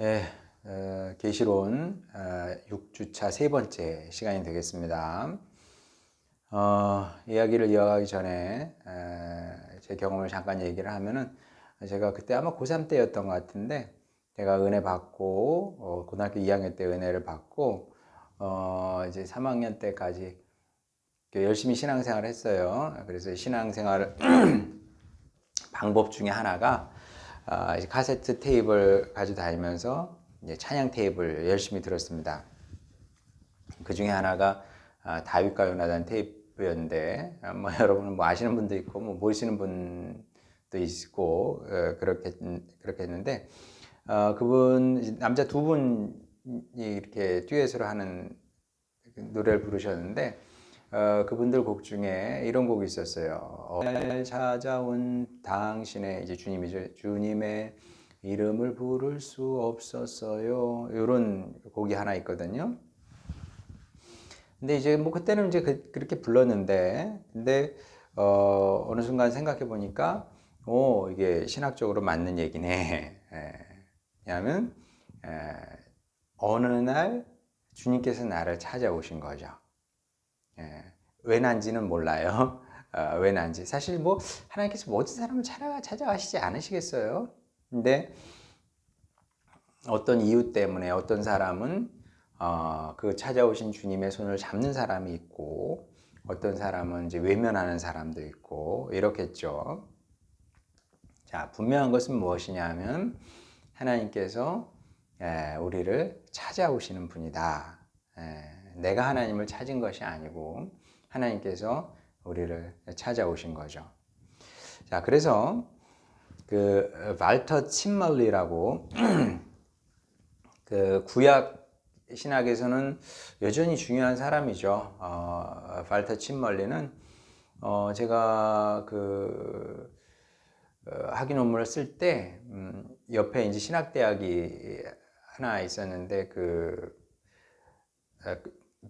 예, 계시론 6주차 세 번째 시간이 되겠습니다. 이야기를 이어가기 전에 제 경험을 잠깐 얘기를 하면은, 제가 그때 아마 고3 때였던 것 같은데, 제가 은혜 받고 고등학교 2학년 때 은혜를 받고 이제 3학년 때까지 열심히 신앙생활을 했어요. 그래서 신앙생활 방법 중에 하나가 이제 카세트 테이프를 가지고 다니면서 이제 찬양 테이프를 열심히 들었습니다. 그 중에 하나가 다윗과 요나단 테이프였는데, 뭐 여러분은 뭐 아시는 분도 있고 뭐 모르시는 분도 있고 그렇게 했는데, 그분 남자 두 분이 이렇게 듀엣으로 하는 노래를 부르셨는데, 그분들 곡 중에 이런 곡이 있었어요. 찾아온 당신의, 이제 주님이죠. 주님의 이름을 부를 수 없었어요. 이런 곡이 하나 있거든요. 근데 이제 뭐 그때는 이제 그렇게 불렀는데, 근데 어느 순간 생각해 보니까, 이게 신학적으로 맞는 얘기네. 왜냐하면 어느 날 주님께서 나를 찾아오신 거죠. 왜 난지는 몰라요. 왜 난지. 사실 뭐 하나님께서 모든 사람을 찾아가시지 않으시겠어요. 근데 어떤 이유 때문에 어떤 사람은 그 찾아오신 주님의 손을 잡는 사람이 있고, 어떤 사람은 이제 외면하는 사람도 있고 이렇겠죠. 자, 분명한 것은 무엇이냐면 하나님께서 우리를 찾아오시는 분이다. 내가 하나님을 찾은 것이 아니고 하나님께서 우리를 찾아오신 거죠. 자, 그래서 그 발터 침멀리라고 그 구약 신학에서는 여전히 중요한 사람이죠. 발터 침멀리는 제가 그 학위 논문을 쓸 때 옆에 이제 신학대학이 하나 있었는데,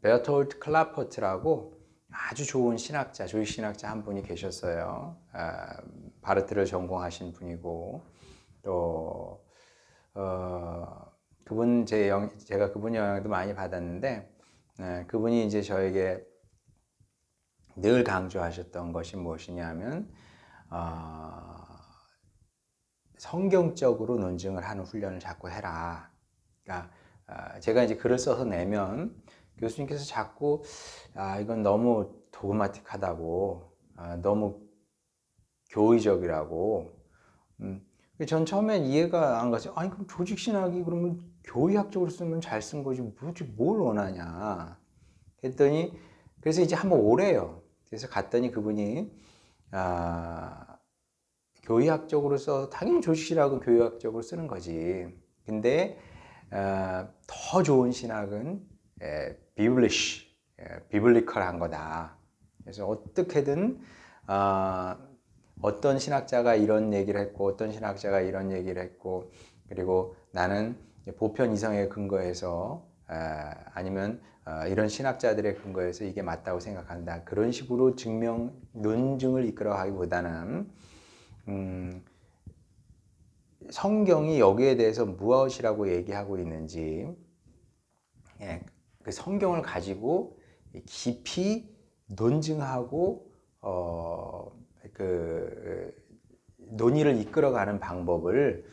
베어톨트 클라퍼트라고 아주 좋은 신학자, 조직 신학자 한 분이 계셨어요. 바르트를 전공하신 분이고, 또 그분 제가 그분 영향도 많이 받았는데, 그분이 이제 저에게 늘 강조하셨던 것이 무엇이냐면, 성경적으로 논증을 하는 훈련을 자꾸 해라. 그러니까 제가 이제 글을 써서 내면 교수님께서 자꾸 이건 너무 도그마틱하다고, 너무 교의적이라고. 전 처음엔 이해가 안 갔어요. 아니 그럼 조직신학이 그러면 교의학적으로 쓰면 잘 쓴 거지 뭘 원하냐. 했더니, 그래서 이제 한번 오래요. 그래서 갔더니 그분이 교의학적으로 써, 당연히 조직신학은 교의학적으로 쓰는 거지. 근데 더 좋은 신학은 비블리컬한 거다. 그래서 어떻게든 어떤 신학자가 이런 얘기를 했고 어떤 신학자가 이런 얘기를 했고, 그리고 나는 보편 이성에 근거해서 아니면 이런 신학자들의 근거에서 이게 맞다고 생각한다. 그런 식으로 논증을 이끌어가기보다는 성경이 여기에 대해서 무엇이라고 얘기하고 있는지, 그 성경을 가지고 깊이 논증하고 그 논의를 이끌어가는 방법을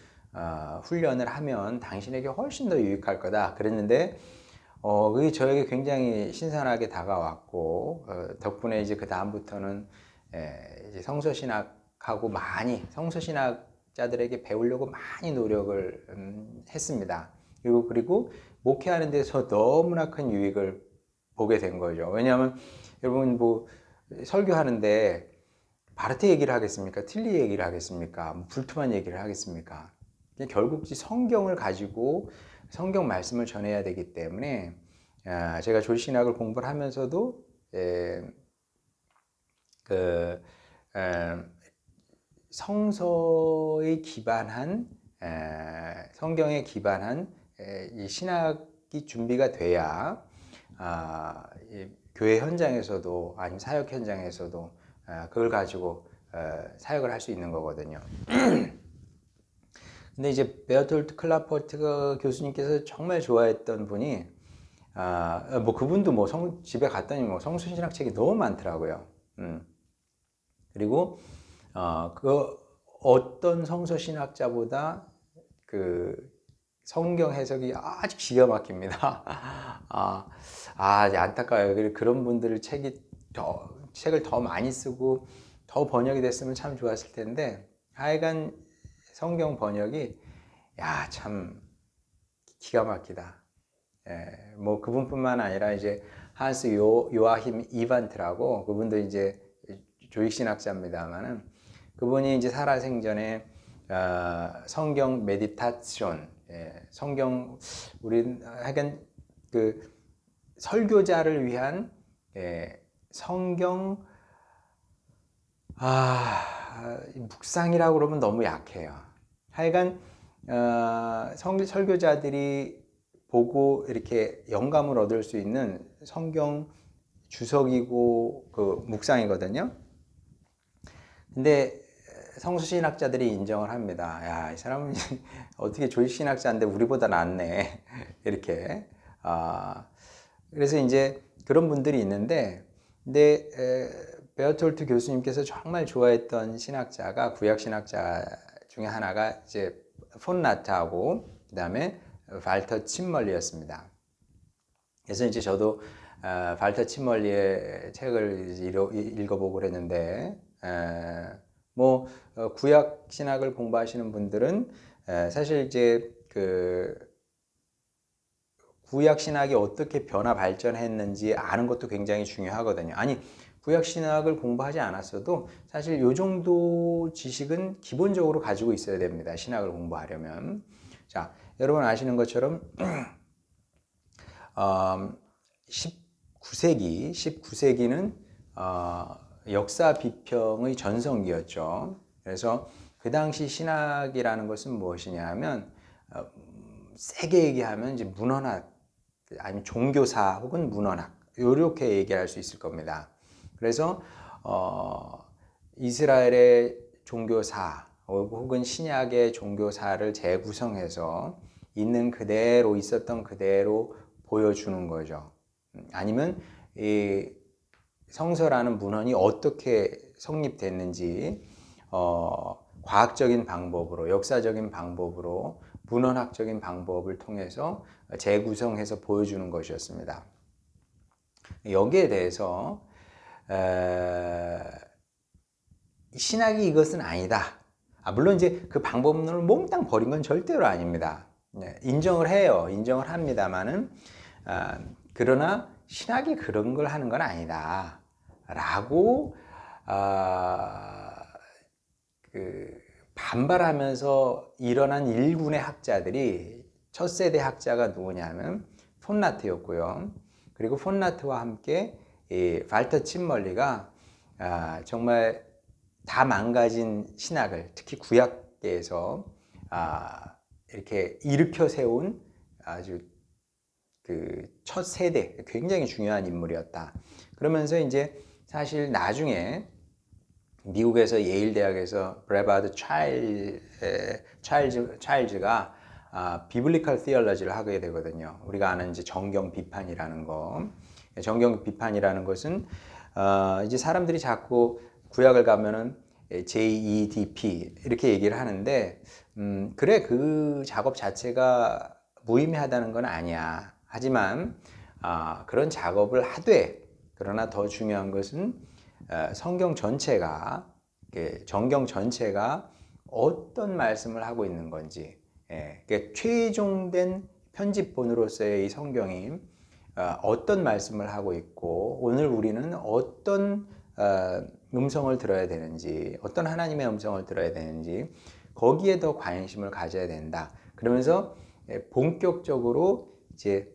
훈련을 하면 당신에게 훨씬 더 유익할 거다. 그랬는데 그게 저에게 굉장히 신선하게 다가왔고, 덕분에 이제 그 다음부터는 이제 성서신학하고 많이 성서신학자들에게 배우려고 많이 노력을 했습니다. 그리고 목회하는 데서 너무나 큰 유익을 보게 된 거죠. 왜냐하면 여러분 뭐 설교하는데 바르트 얘기를 하겠습니까? tilly 얘기를 하겠습니까? 뭐 불투만 얘기를 하겠습니까? 결국 성경을 가지고 성경 말씀을 전해야 되기 때문에, 제가 조신학을 공부를 하면서도 그 성서에 기반한, 성경에 기반한 이 신학이 준비가 돼야 이 교회 현장에서도 아니면 사역 현장에서도 그걸 가지고 사역을 할 수 있는 거거든요. 근데 이제 베어톨트 클라퍼트 교수님께서 정말 좋아했던 분이 뭐 그분도 뭐 집에 갔더니 뭐 성수신학 책이 너무 많더라고요. 그리고 그 어떤 성서신학자보다 그 성경 해석이 아주 기가 막힙니다. 안타까워요. 그런 분들을 책을 더 많이 쓰고 더 번역이 됐으면 참 좋았을 텐데, 하여간 성경 번역이 참 기가 막히다. 뭐 그분뿐만 아니라 이제 한스 요아힘 이반트라고, 그분도 이제 조익신학자입니다만은, 그분이 이제 살아생전에 성경 메디타션, 성경 우리 하여간 그 설교자를 위한 성경 묵상이라고 그러면 너무 약해요. 하여간 설교자들이 보고 이렇게 영감을 얻을 수 있는 성경 주석이고 그 묵상이거든요. 근데 성수신학자들이 인정을 합니다. 이 사람은 어떻게 조익신학자인데 우리보다 낫네. 이렇게. 그래서 이제 그런 분들이 있는데, 근데 베어톨트 교수님께서 정말 좋아했던 신학자가, 구약 신학자 중에 하나가 이제 폰 나트하고 그다음에 발터 침멀리였습니다. 그래서 이제 저도 발터 침멀리의 책을 읽어보고 그랬는데, 뭐 구약 신학을 공부하시는 분들은 사실 이제 그 구약 신학이 어떻게 변화 발전했는지 아는 것도 굉장히 중요하거든요. 아니, 구약 신학을 공부하지 않았어도 사실 이 정도 지식은 기본적으로 가지고 있어야 됩니다. 신학을 공부하려면. 자, 여러분 아시는 것처럼 19세기는 역사 비평의 전성기였죠. 그래서 그 당시 신학이라는 것은 무엇이냐 하면, 세게 얘기하면 이제 문헌학, 아니면 종교사 혹은 문헌학, 이렇게 얘기할 수 있을 겁니다. 그래서 이스라엘의 종교사 혹은 신약의 종교사를 재구성해서 있는 그대로, 있었던 그대로 보여주는 거죠. 아니면 이 성서라는 문헌이 어떻게 성립됐는지 과학적인 방법으로, 역사적인 방법으로, 문헌학적인 방법을 통해서 재구성해서 보여주는 것이었습니다. 여기에 대해서 신학이 이것은 아니다. 물론 이제 그 방법론을 몽땅 버린 건 절대로 아닙니다. 인정을 해요. 인정을 합니다만은, 그러나 신학이 그런 걸 하는 건 아니다. 라고 반발하면서 일어난 일군의 학자들이, 첫 세대 학자가 누구냐면 폰나트였고요. 그리고 폰나트와 함께 이 발터 침멀리가 정말 다 망가진 신학을, 특히 구약계에서 이렇게 일으켜 세운 아주 그 첫 세대, 굉장히 중요한 인물이었다. 그러면서 이제 사실 나중에 미국에서 예일 대학에서 브레바드 차일즈가 비블리컬 티올로지를 하게 되거든요. 우리가 아는 이제 정경 비판이라는 거. 정경 비판이라는 것은 이제 사람들이 자꾸 구약을 가면은 JEDP 이렇게 얘기를 하는데, 그래, 그 작업 자체가 무의미하다는 건 아니야. 하지만 그런 작업을 하되, 그러나 더 중요한 것은 성경 전체가, 정경 전체가 어떤 말씀을 하고 있는 건지, 최종된 편집본으로서의 이 성경이 어떤 말씀을 하고 있고, 오늘 우리는 어떤 음성을 들어야 되는지, 어떤 하나님의 음성을 들어야 되는지, 거기에 더 관심을 가져야 된다. 그러면서 본격적으로 이제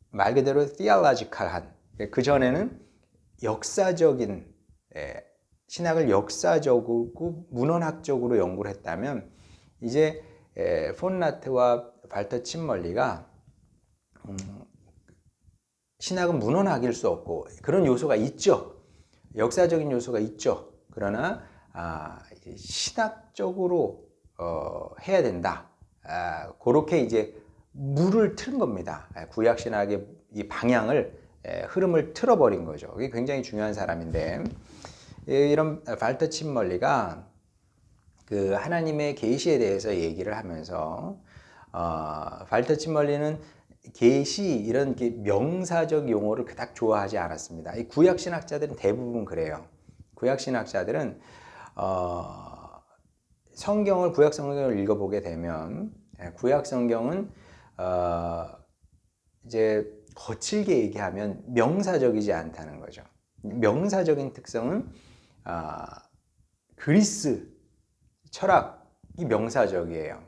말 그대로 theological한, 그 전에는 역사적인, 신학을 역사적이고 문헌학적으로 연구를 했다면, 이제 폰나트와 발터 침멀리가 신학은 문헌학일 수 없고, 그런 요소가 있죠. 역사적인 요소가 있죠. 그러나 신학적으로 해야 된다. 그렇게 이제 물을 틀은 겁니다. 구약 신학의 이 방향을 흐름을 틀어버린 거죠. 이게 굉장히 중요한 사람인데 이런 발터 침멀리가 그 하나님의 계시에 대해서 얘기를 하면서 발터 침멀리는 계시 이런 명사적 용어를 그닥 좋아하지 않았습니다. 이 구약 신학자들은 대부분 그래요. 구약 신학자들은 성경을 구약 성경을 읽어보게 되면 구약 성경은 이제 거칠게 얘기하면 명사적이지 않다는 거죠. 명사적인 특성은 그리스 철학이 명사적이에요.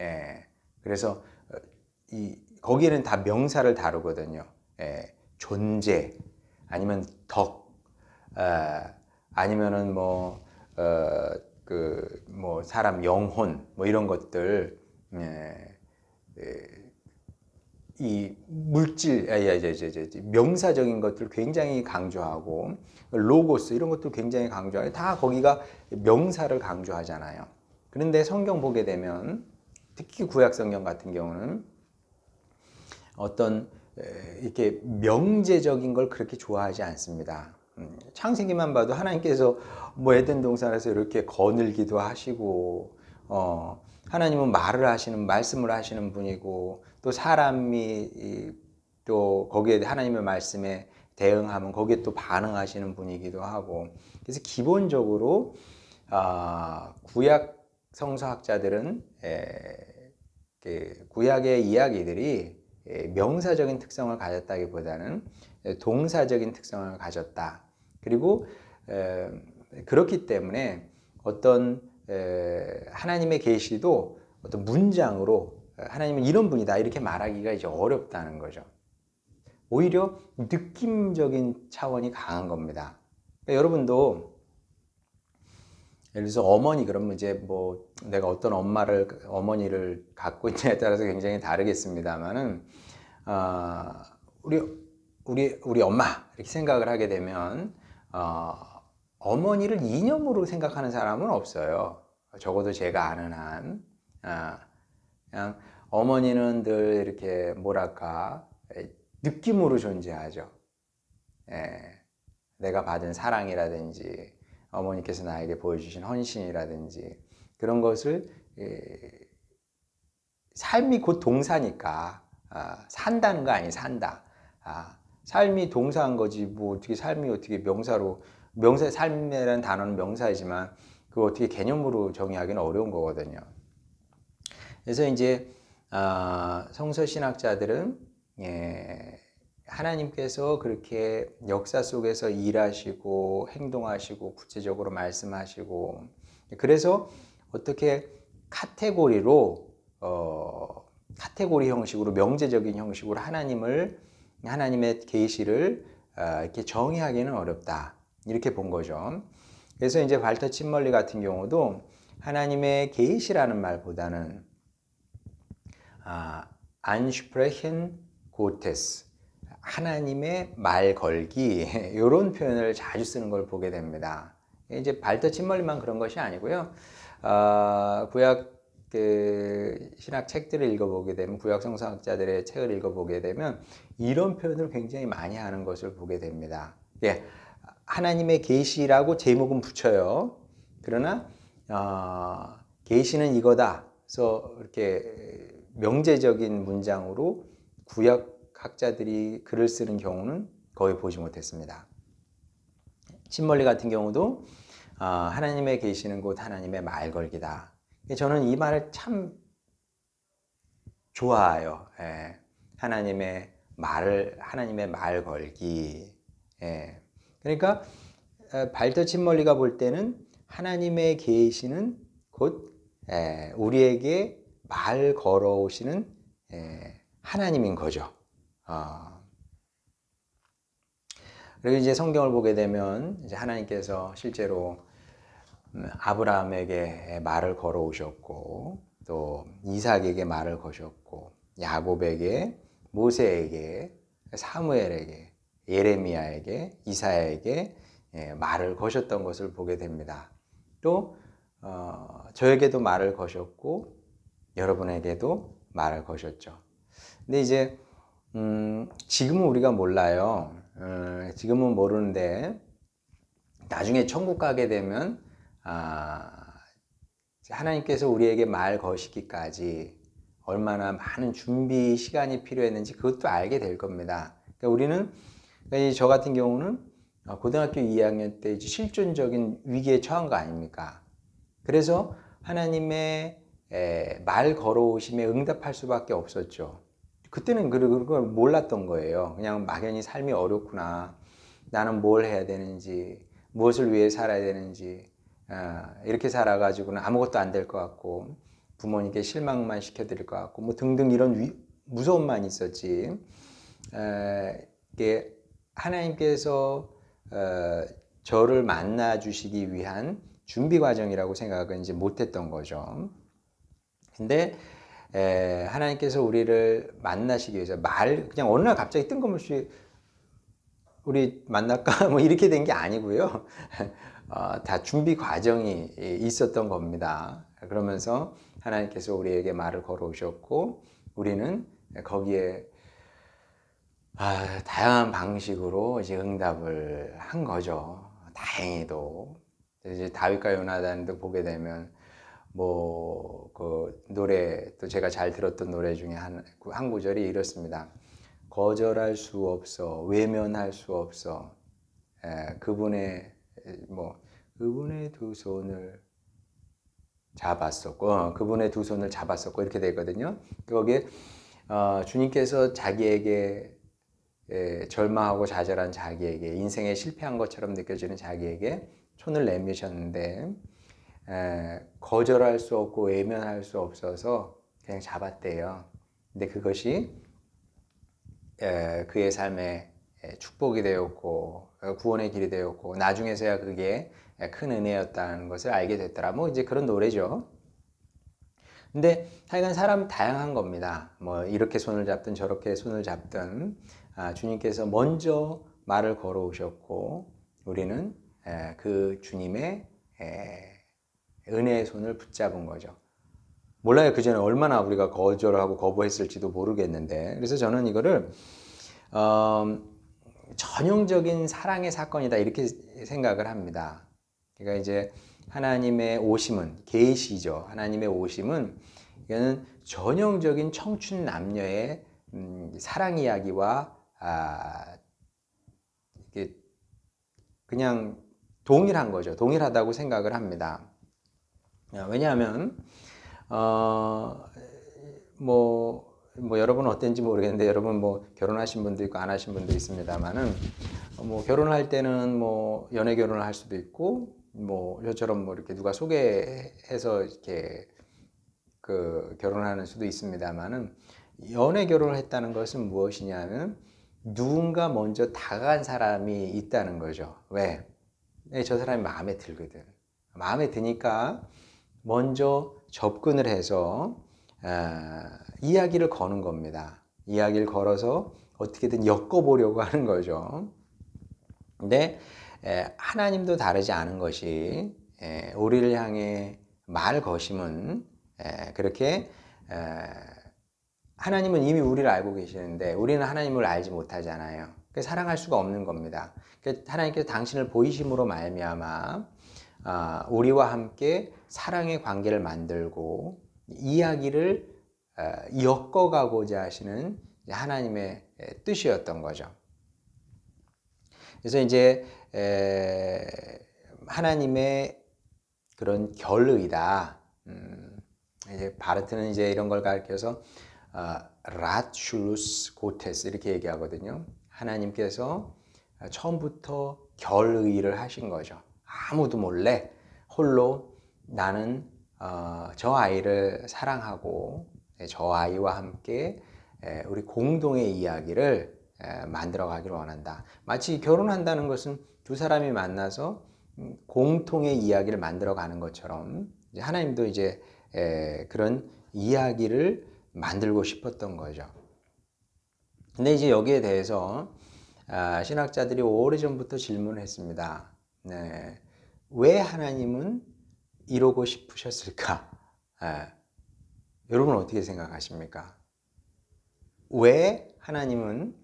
예, 그래서 거기에는 다 명사를 다루거든요. 예, 존재 아니면 덕 아니면은 뭐 사람 영혼 뭐 이런 것들 이 물질 명사적인 것들 굉장히 강조하고 로고스 이런 것도 굉장히 강조하고 다 거기가 명사를 강조하잖아요. 그런데 성경 보게 되면 특히 구약 성경 같은 경우는 어떤 이렇게 명제적인 걸 그렇게 좋아하지 않습니다. 창세기만 봐도 하나님께서 뭐 에덴 동산에서 이렇게 거늘기도 하시고 하나님은 말씀을 하시는 분이고 또 사람이 또 거기에 하나님의 말씀에 대응하면 거기에 또 반응하시는 분이기도 하고 그래서 기본적으로 구약 성서학자들은 구약의 이야기들이 명사적인 특성을 가졌다기보다는 동사적인 특성을 가졌다. 그리고 그렇기 때문에 어떤 하나님의 계시도 어떤 문장으로 하나님은 이런 분이다 이렇게 말하기가 이제 어렵다는 거죠. 오히려 느낌적인 차원이 강한 겁니다. 그러니까 여러분도 예를 들어서 어머니 그러면 이제 뭐 내가 어떤 어머니를 갖고 있냐에 따라서 굉장히 다르겠습니다만은 우리 엄마 이렇게 생각을 하게 되면 어머니를 이념으로 생각하는 사람은 없어요. 적어도 제가 아는 한 그냥 어머니는 늘 이렇게 뭐랄까 느낌으로 존재하죠. 내가 받은 사랑이라든지 어머니께서 나에게 보여주신 헌신이라든지 그런 것을 삶이 곧 동사니까 산다는 거 아니에요. 산다. 삶이 동사인 거지 뭐 어떻게 삶이 어떻게 삶이라는 단어는 명사이지만 그걸 어떻게 개념으로 정의하기는 어려운 거거든요. 그래서 이제 성서 신학자들은 하나님께서 그렇게 역사 속에서 일하시고 행동하시고 구체적으로 말씀하시고 그래서 어떻게 카테고리 형식으로 명제적인 형식으로 하나님의 계시를 이렇게 정의하기는 어렵다 이렇게 본 거죠. 그래서 이제 발터 침멀리 같은 경우도 하나님의 계시라는 말보다는 ansprechen Gottes 하나님의 말 걸기 이런 표현을 자주 쓰는 걸 보게 됩니다. 이제 발터 침멀리만 그런 것이 아니고요. 구약 신학 책들을 읽어보게 되면 구약 성서학자들의 책을 읽어보게 되면 이런 표현을 굉장히 많이 하는 것을 보게 됩니다. 예, 하나님의 계시라고 제목은 붙여요. 그러나 계시는 이거다. 그래서 이렇게 명제적인 문장으로 구약 학자들이 글을 쓰는 경우는 거의 보지 못했습니다. 침멀리 같은 경우도 하나님의 계시는 곧 하나님의 말 걸기다. 저는 이 말을 참 좋아해요. 하나님의 말 걸기. 그러니까 발터 침멀리가 볼 때는 하나님의 계시는 곧 우리에게 말 걸어오시는 하나님인 거죠. 그리고 이제 성경을 보게 되면 이제 하나님께서 실제로 아브라함에게 말을 걸어오셨고 또 이삭에게 말을 거셨고 야곱에게 모세에게 사무엘에게 예레미야에게 이사야에게 말을 거셨던 것을 보게 됩니다. 또 저에게도 말을 거셨고 여러분에게도 말을 거셨죠. 근데 이제 지금은 우리가 몰라요. 지금은 모르는데 나중에 천국 가게 되면 하나님께서 우리에게 말 거시기까지 얼마나 많은 준비 시간이 필요했는지 그것도 알게 될 겁니다. 그러니까 우리는 그러니까 저 같은 경우는 고등학교 2학년 때 실존적인 위기에 처한 거 아닙니까? 그래서 하나님의 말 걸어오심에 응답할 수밖에 없었죠. 그때는 그걸 몰랐던 거예요. 그냥 막연히 삶이 어렵구나. 나는 뭘 해야 되는지, 무엇을 위해 살아야 되는지, 이렇게 살아가지고는 아무것도 안 될 것 같고, 부모님께 실망만 시켜드릴 것 같고, 뭐 등등 이런 무서움만 있었지. 이게 하나님께서 저를 만나 주시기 위한 준비 과정이라고 생각은 이제 못했던 거죠. 근데 하나님께서 우리를 만나시기 위해서 그냥 어느 날 갑자기 뜬금없이 우리 만날까 뭐 이렇게 된 게 아니고요. 다 준비 과정이 있었던 겁니다. 그러면서 하나님께서 우리에게 말을 걸어오셨고 우리는 거기에 다양한 방식으로 이제 응답을 한 거죠. 다행히도. 이제 다윗과 요나단도 보게 되면 뭐 그 노래 또 제가 잘 들었던 노래 중에 한 구절이 이렇습니다. 거절할 수 없어 외면할 수 없어 그분의 그분의 두 손을 잡았었고 그분의 두 손을 잡았었고 이렇게 되거든요. 거기에 주님께서 자기에게 절망하고 좌절한 자기에게 인생에 실패한 것처럼 느껴지는 자기에게 손을 내미셨는데 거절할 수 없고 외면할 수 없어서 그냥 잡았대요. 근데 그것이 그의 삶에 축복이 되었고 구원의 길이 되었고 나중에서야 그게 큰 은혜였다는 것을 알게 됐더라. 뭐 이제 그런 노래죠. 근데 하여간 사람은 다양한 겁니다. 뭐 이렇게 손을 잡든 저렇게 손을 잡든 주님께서 먼저 말을 걸어오셨고 우리는 그 주님의 은혜의 손을 붙잡은 거죠. 몰라요. 그 전에 얼마나 우리가 거절하고 거부했을지도 모르겠는데 그래서 저는 이거를 전형적인 사랑의 사건이다 이렇게 생각을 합니다. 그러니까 이제 하나님의 오심은 계시죠. 하나님의 오심은 이거는 전형적인 청춘 남녀의 사랑 이야기와 이게 그냥 동일한 거죠. 동일하다고 생각을 합니다. 왜냐하면 뭐 여러분은 어땠는지 모르겠는데 여러분 뭐 결혼하신 분도 있고 안 하신 분도 있습니다만은 뭐 결혼할 때는 뭐 연애 결혼을 할 수도 있고 뭐 저처럼 뭐 이렇게 누가 소개해서 이렇게 그 결혼하는 수도 있습니다만은 연애 결혼을 했다는 것은 무엇이냐면 누군가 먼저 다가간 사람이 있다는 거죠. 왜? 저 사람이 마음에 들거든. 마음에 드니까 먼저 접근을 해서 이야기를 거는 겁니다. 이야기를 걸어서 어떻게든 엮어보려고 하는 거죠. 근데 하나님도 다르지 않은 것이 우리를 향해 말 거심은 그렇게 하나님은 이미 우리를 알고 계시는데 우리는 하나님을 알지 못하잖아요. 그래서 사랑할 수가 없는 겁니다. 하나님께서 당신을 보이심으로 말미암아 우리와 함께 사랑의 관계를 만들고 이야기를 엮어가고자 하시는 하나님의 뜻이었던 거죠. 그래서 이제 하나님의 그런 결의다. 이제 바르트는 이제 이런 걸 가르쳐서 라출루스 고테스 이렇게 얘기하거든요. 하나님께서 처음부터 결의를 하신 거죠. 아무도 몰래 홀로 나는 저 아이를 사랑하고 저 아이와 함께 우리 공동의 이야기를 만들어 가기를 원한다. 마치 결혼한다는 것은 두 사람이 만나서 공통의 이야기를 만들어 가는 것처럼 하나님도 이제 그런 이야기를 만들고 싶었던 거죠. 근데 이제 여기에 대해서 신학자들이 오래전부터 질문을 했습니다. 네. 왜 하나님은 이루고 싶으셨을까? 여러분은 어떻게 생각하십니까? 왜 하나님은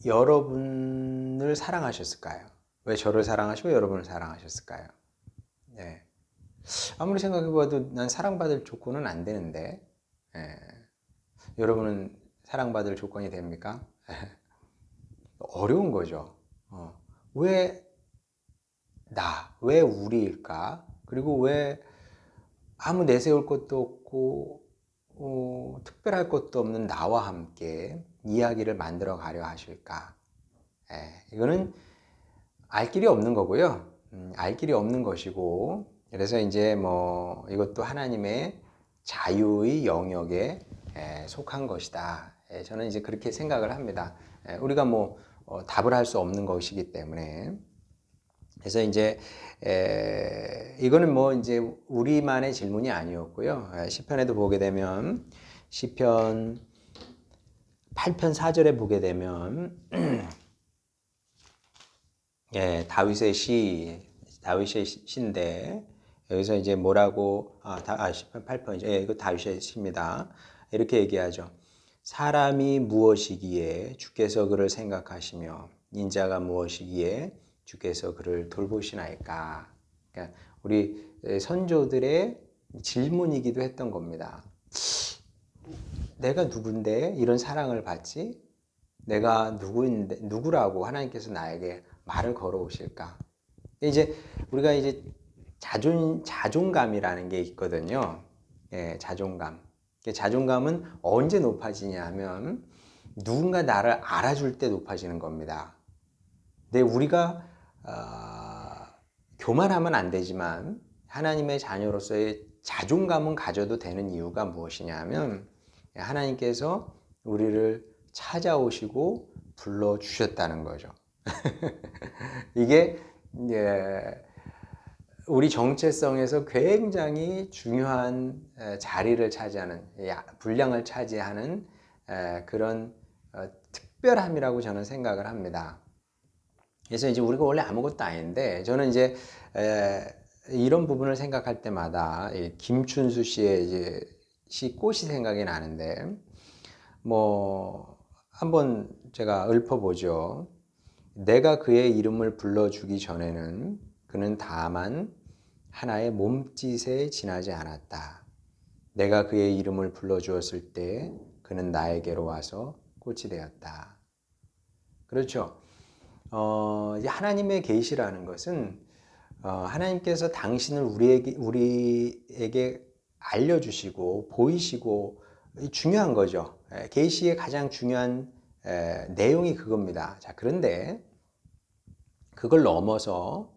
여러분을 사랑하셨을까요? 왜 저를 사랑하시고 여러분을 사랑하셨을까요? 네. 아무리 생각해봐도 난 사랑받을 조건은 안 되는데, 여러분은 사랑받을 조건이 됩니까? 어려운 거죠. 왜 왜 우리일까? 그리고 왜 아무 내세울 것도 없고, 특별할 것도 없는 나와 함께 이야기를 만들어 가려 하실까? 이거는 알 길이 없는 거고요. 알 길이 없는 것이고, 그래서 이제 뭐 이것도 하나님의 자유의 영역에 속한 것이다. 저는 이제 그렇게 생각을 합니다. 우리가 뭐 답을 할 수 없는 것이기 때문에. 그래서 이제 이거는 뭐 이제 우리만의 질문이 아니었고요. 시편에도 보게 되면 시편 8편 4절에 보게 되면 다윗의 시인데 여기서 이제 뭐라고 시편 8편이죠. 이거 다윗의 시입니다. 이렇게 얘기하죠. 사람이 무엇이기에 주께서 그를 생각하시며 인자가 무엇이기에 주께서 그를 돌보시나이까. 그러니까 우리 선조들의 질문이기도 했던 겁니다. 내가 누군데 이런 사랑을 받지? 내가 누구라고 하나님께서 나에게 말을 걸어오실까? 이제 우리가 이제 자존감이라는 게 있거든요. 자존감. 자존감은 언제 높아지냐 하면 누군가 나를 알아줄 때 높아지는 겁니다. 근데 우리가 교만하면 안 되지만 하나님의 자녀로서의 자존감은 가져도 되는 이유가 무엇이냐 하면 하나님께서 우리를 찾아오시고 불러주셨다는 거죠. 이게 우리 정체성에서 굉장히 중요한 자리를 차지하는, 분량을 차지하는 그런 특별함이라고 저는 생각을 합니다. 그래서 이제 우리가 원래 아무것도 아닌데, 저는 이제 이런 부분을 생각할 때마다 김춘수 씨의 이제 시 꽃이 생각이 나는데, 뭐 한번 제가 읊어보죠. 내가 그의 이름을 불러주기 전에는 그는 다만 하나의 몸짓에 지나지 않았다. 내가 그의 이름을 불러주었을 때 그는 나에게로 와서 꽃이 되었다. 그렇죠. 하나님의 계시라는 것은 하나님께서 당신을 우리에게 알려주시고 보이시고 중요한 거죠. 계시의 가장 중요한 내용이 그겁니다. 자, 그런데 그걸 넘어서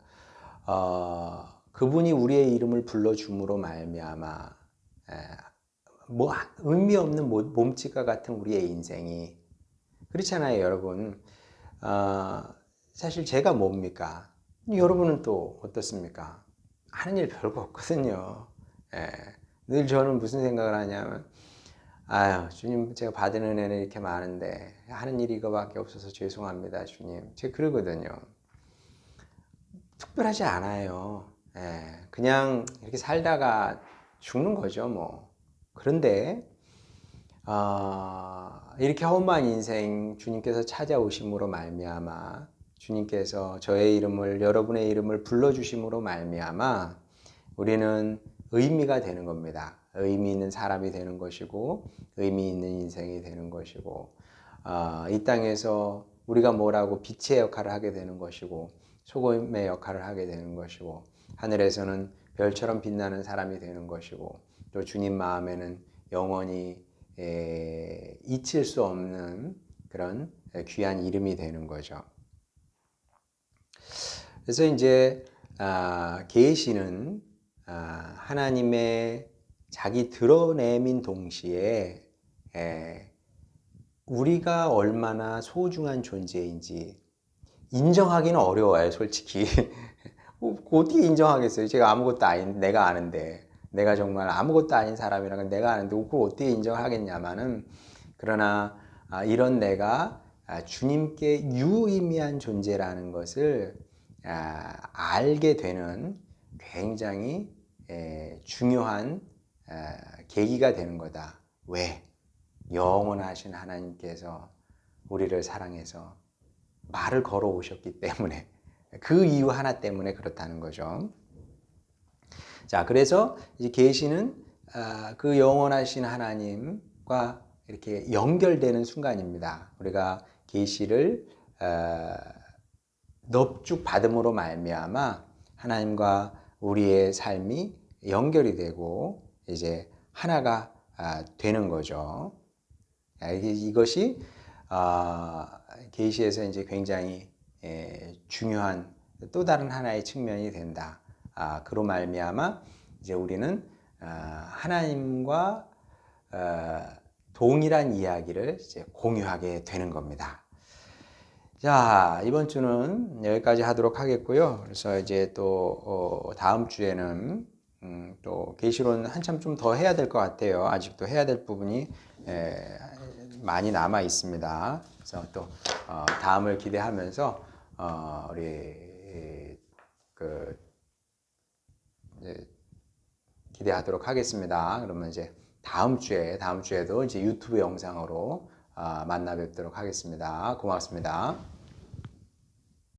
그분이 우리의 이름을 불러줌으로 말미암아 뭐 의미 없는 몸짓과 같은 우리의 인생이 그렇잖아요, 여러분. 사실 제가 뭡니까? 여러분은 또 어떻습니까? 하는 일 별거 없거든요. 늘 저는 무슨 생각을 하냐면, 아유, 주님, 제가 받은 은혜는 이렇게 많은데 하는 일이 이거밖에 없어서 죄송합니다, 주님. 제가 그러거든요. 특별하지 않아요. 그냥 이렇게 살다가 죽는 거죠, 뭐. 그런데 이렇게 험한 인생 주님께서 찾아오심으로 말미암아 주님께서 저의 이름을 여러분의 이름을 불러주심으로 말미암아 우리는 의미가 되는 겁니다. 의미 있는 사람이 되는 것이고 의미 있는 인생이 되는 것이고 이 땅에서 우리가 뭐라고 빛의 역할을 하게 되는 것이고 소금의 역할을 하게 되는 것이고 하늘에서는 별처럼 빛나는 사람이 되는 것이고 또 주님 마음에는 영원히 잊힐 수 없는 그런 귀한 이름이 되는 거죠. 그래서 이제 계시는 하나님의 자기 드러냄인 동시에 우리가 얼마나 소중한 존재인지 인정하기는 어려워요, 솔직히. 어떻게 인정하겠어요? 제가 아무것도 아닌 내가 아는데 내가 정말 아무것도 아닌 사람이라는 내가 아는데 그걸 어떻게 인정하겠냐마는 그러나 이런 내가 주님께 유의미한 존재라는 것을 알게 되는 굉장히 중요한 계기가 되는 거다. 왜? 영원하신 하나님께서 우리를 사랑해서 말을 걸어 오셨기 때문에, 그 이유 하나 때문에 그렇다는 거죠. 자, 그래서 이제 계시는 그 영원하신 하나님과 이렇게 연결되는 순간입니다. 우리가 계시를 넙죽 받음으로 말미암아 하나님과 우리의 삶이 연결이 되고 이제 하나가 되는 거죠. 이것이 계시에서 이제 굉장히 중요한 또 다른 하나의 측면이 된다. 그로 말미암아 이제 우리는 하나님과 동일한 이야기를 이제 공유하게 되는 겁니다. 자, 이번 주는 여기까지 하도록 하겠고요. 그래서 이제 또 다음 주에는 또 계시론 한참 좀 더 해야 될 것 같아요. 아직도 해야 될 부분이 많이 남아 있습니다. 그래서 또 다음을 기대하면서 우리 기대하도록 하겠습니다. 그러면 이제 다음 주에도 이제 유튜브 영상으로 만나 뵙도록 하겠습니다. 고맙습니다.